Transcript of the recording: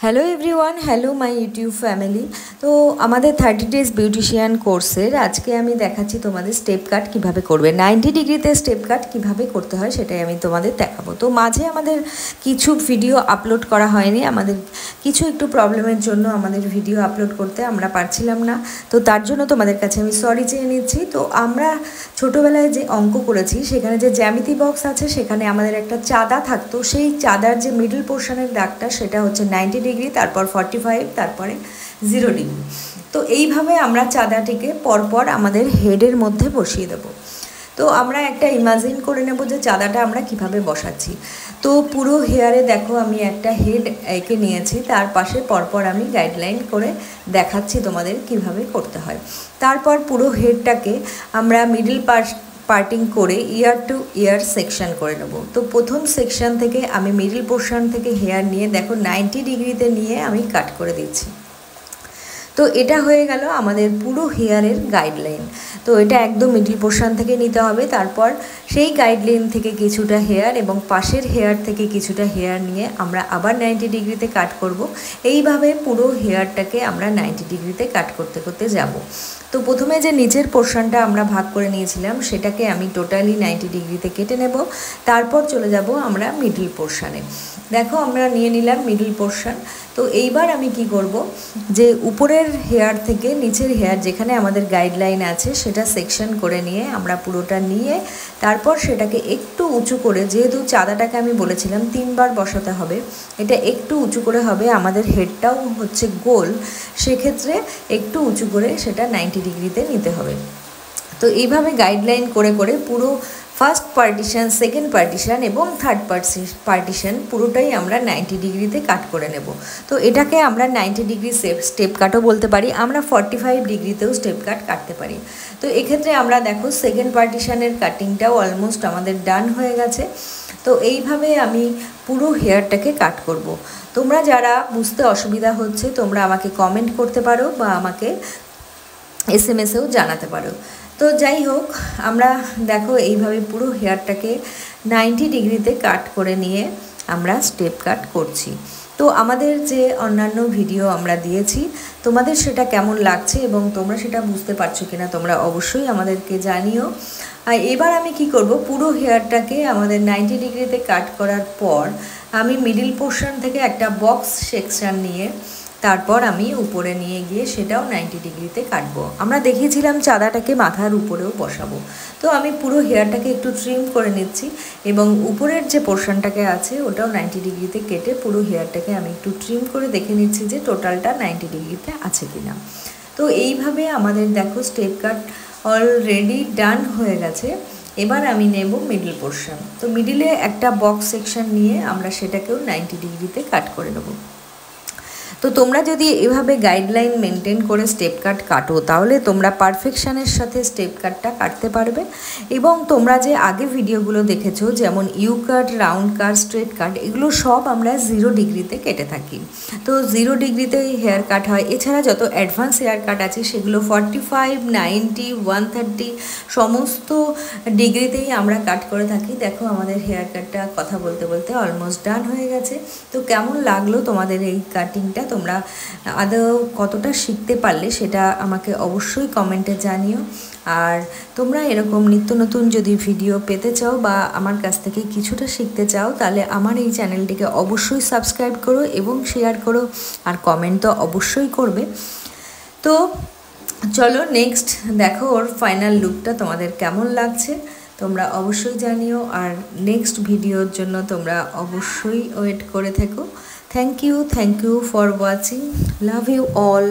Hello everyone, hello my YouTube family. তো আমাদের 30 days beautician কোর্সের আজকে আমি দেখাচ্ছি তোমাদের স্টেপ কাট কিভাবে করবে। 90 ডিগ্রিতে স্টেপ কাট কিভাবে করতে হয় সেটাই আমি তোমাদের দেখাবো। তো মাঝে আমাদের কিছু ভিডিও আপলোড করা হয়নি, আমাদের কিছু একটু প্রবলেমের জন্য আমাদের ভিডিও আপলোড করতে আমরা পারছিলাম না। তো তার জন্য তোমাদের কাছে আমি সরি চেয়ে নিচ্ছি। তো আমরা ছোটোবেলায় যে অঙ্ক করেছি সেখানে যে জ্যামিতি বক্স আছে সেখানে আমাদের একটা চাঁদা থাকতো, সেই চাঁদার যে মিডল পোর্শনের দাগটা সেটা হচ্ছে 90 ডিগ্রি, তারপর 45, তারপরে 0 ডিগ্রি। তো এইভাবে আমরা চাঁদাটিকে পরপর আমাদের হেডের মধ্যে বসিয়ে দেব। তো আমরা একটা ইমাজিন করে নেব যে চাঁদাটা আমরা কিভাবে বসাচ্ছি। তো পুরো হেয়ারে দেখো আমি একটা হেড এঁকে নিয়েছি, তার পাশে পরপর আমি গাইডলাইন করে দেখাচ্ছি তোমাদের কিভাবে করতে হয়। তারপর পুরো হেডটাকে আমরা মিডল পার্টিং করে ইয়ার টু ইয়ার সেকশন করে নেব। তো প্রথম সেকশন থেকে আমি মিডল পোর্শন থেকে হেয়ার নিয়ে দেখো 90 ডিগ্রিতে নিয়ে আমি কাট করে দিচ্ছি। তো এটা হয়ে গেল আমাদের পুরো হেয়ারের গাইডলাইন। তো এটা একদম মিডল পোর্শন থেকে নিতে হবে, তারপর সেই গাইডলাইন থেকে কিছুটা হেয়ার এবং পাশের হেয়ার থেকে কিছুটা হেয়ার নিয়ে আমরা আবার 90 ডিগ্রিতে কাট করব। এইভাবে পুরো হেয়ারটাকে আমরা 90 ডিগ্রিতে কাট করতে করতে যাব। তো প্রথমে যে নিচের পোর্শনটা আমরা ভাগ করে নিয়েছিলাম সেটাকে আমি টোটালি 90 ডিগ্রিতে কেটে নেব। তারপর চলে যাব আমরা মিডল পোর্শনে। দেখো আমরা নিয়ে নিলাম মিডল পোর্শন। তো এইবার আমি কি করব, যে উপরের হেয়ার থেকে নিচের হেয়ার যেখানে আমাদের গাইডলাইন আছে সেটা সেকশন করে নিয়ে আমরা পুরোটা নিয়ে তারপর সেটাকে একটু উঁচু করে, যেহেতু চাঁদাটাকে আমি বলেছিলাম 3 বার বসাতে হবে, এটা একটু উঁচু করে হবে, আমাদের হেডটাও হচ্ছে গোল, সেক্ষেত্রে একটু উঁচু করে সেটা 90 ডিগ্রিতে নিতে হবে। তো এইভাবে গাইডলাইন করে করে পুরো ফার্স্ট পার্টিশন, সেকেন্ড পার্টিশন এবং থার্ড পার্টিশন পুরোটাই আমরা 90 ডিগ্রিতে কাট করে নেব। তো এটাকে আমরা 90 ডিগ্রি স্টেপ কাটও বলতে পারি, আমরা 45 ডিগ্রিতেও স্টেপ কাট কাটতে পারি। তো এক্ষেত্রে আমরা দেখো সেকেন্ড পার্টিশনের কাটিংটাও অলমোস্ট আমাদের ডান হয়ে গেছে। তো এইভাবে আমি পুরো হেয়ারটাকে কাট করব। তোমরা যারা বুঝতে অসুবিধা হচ্ছে তোমরা আমাকে কমেন্ট করতে পারো বা আমাকে SMS-এও জানাতে পারো। তো যাই হোক, আমরা দেখো এইভাবে পুরো হেয়ারটাকে 90 ডিগ্রিতে কাট করে নিয়ে আমরা স্টেপ কাট করছি। তো আমাদের যে অন্যান্য ভিডিও আমরা দিয়েছি তোমাদের সেটা কেমন লাগছে এবং তোমরা সেটা বুঝতে পারছো কিনা তোমরা অবশ্যই আমাদেরকে জানিও। আর এবার আমি কি করব, পুরো হেয়ারটাকে আমাদের 90 ডিগ্রিতে কাট করার পর আমি মিডল পোর্শন থেকে একটা বক্স সেকশন নিয়ে তারপর আমি উপরে নিয়ে গিয়ে সেটাও 90 ডিগ্রিতে কাটবো। আমরা দেখিয়েছিলাম চাঁদাটাকে মাথার উপরেও বসাবো। তো আমি পুরো হেয়ারটাকে একটু ট্রিম করে নিচ্ছি এবং উপরের যে পোর্শনটাকে আছে ওটাও 90 ডিগ্রিতে কেটে পুরো হেয়ারটাকে আমি একটু ট্রিম করে দেখে নিচ্ছি যে টোটালটা 90 ডিগ্রিতে আছে কিনা। তো এইভাবে আমাদের দেখো স্টেপ কাট অলরেডি ডান হয়ে গেছে। এবার আমি নেব মিডল পোর্শন। তো মিডিলে একটা বক্স সেকশন নিয়ে আমরা সেটাকেও 90 ডিগ্রিতে কাট করে নেব। তো তোমরা যদি এভাবে গাইডলাইন মেনটেন করে স্টেপ কাট কাটো তাহলে তোমরা পারফেকশানের সাথে স্টেপ কাটটা কাটতে পারবে। এবং তোমরা যে আগে ভিডিওগুলো দেখেছো যেমন U cut, round cut, straight cut, এগুলো সব আমরা 0 ডিগ্রিতে কেটে থাকি। তো 0 ডিগ্রিতেই হেয়ার কাট হয়। এছাড়া যত অ্যাডভান্স হেয়ার কাট আছে সেগুলো 45, 90, 130 সমস্ত ডিগ্রিতেই আমরা কাট করে থাকি। দেখো আমাদের হেয়ার কাটটা কথা বলতে বলতে অলমোস্ট ডান হয়ে গেছে। তো কেমন লাগলো তোমাদের এই কাটিংটা, তোমরা আদৌ কতটা শিখতে পারলে সেটা আমাকে অবশ্যই কমেন্টে জানিও। আর তোমরা এরকম নিত্য নতুন যদি ভিডিও পেতে চাও বা আমার কাছ থেকে কিছুটা শিখতে চাও তাহলে আমার এই চ্যানেলটিকে অবশ্যই সাবস্ক্রাইব করো এবং শেয়ার করো, আর কমেন্ট তো অবশ্যই করবে। তো চলো নেক্সট দেখো ওর ফাইনাল লুকটা তোমাদের কেমন লাগছে তোমরা অবশ্যই জানিও। আর নেক্সট ভিডিওর জন্য তোমরা অবশ্যই ওয়েট করে থেকো। Thank you for watching. Love you all.